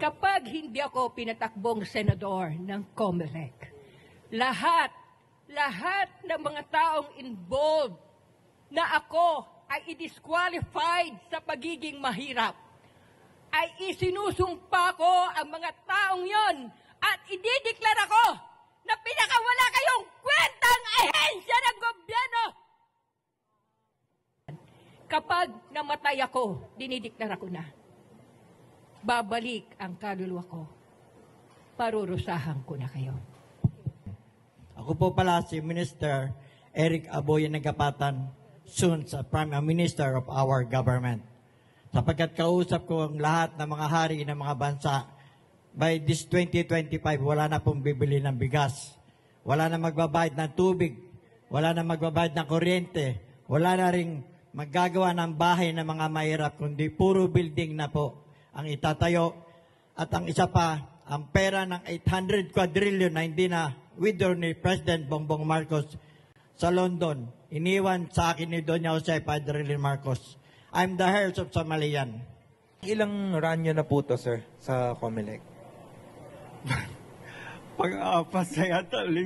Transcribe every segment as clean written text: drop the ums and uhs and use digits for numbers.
kapag hindi ako pinatakbong senador ng COMELEC, lahat ng mga taong involved na ako ay i-disqualified sa pagiging mahirap, ay isinusumpa ko ang mga taong yon at idideklara ko na pinakawala kayong kwentang ahensya ng gobyerno. Kapag namatay ako, dinideklara ko na, babalik ang kaluluwa ko, parurusahan ko na kayo. Ako po pala si Minister Eric Aboy Nagapatan, soon sa Prime Minister of our government. Sapagkat kausap ko ang lahat ng mga hari ng mga bansa, by this 2025, wala na pong bibili ng bigas. Wala na magbabayad ng tubig. Wala na magbabayad ng kuryente. Wala na ring maggagawa ng bahay ng mga mahirap, kundi puro building na po ang itatayo. At ang isa pa, ang pera ng 800 quadrillion na hindi na withdraw ni President Bongbong Marcos sa London, iniwan sa akin ni Doña Jose Padrilin Marcos. I'm the heirs of Somalian. Ilang ranyo na po to, sir, sa COMELEC? Pag-apat sa yata, 5.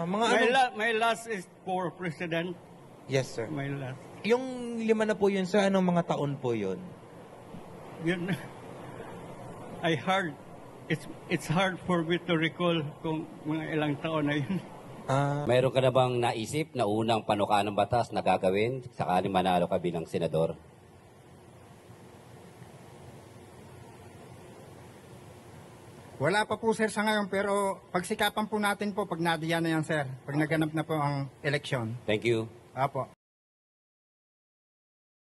Mga ano? My last is for President. Yes, sir. My last. Yung 5 na po yun, sir, anong mga taon po yun? Yun, it's hard for me to recall kung mga ilang taon na yun. Mayroon ka na bang naisip na unang panukaan ng batas na gagawin sakali manalo ka bilang senador? Wala pa po sir sa ngayon, pero pagsikapan po natin po pag nadiyan na yan sir, pag naganap na po ang eleksyon. Thank you. Apo.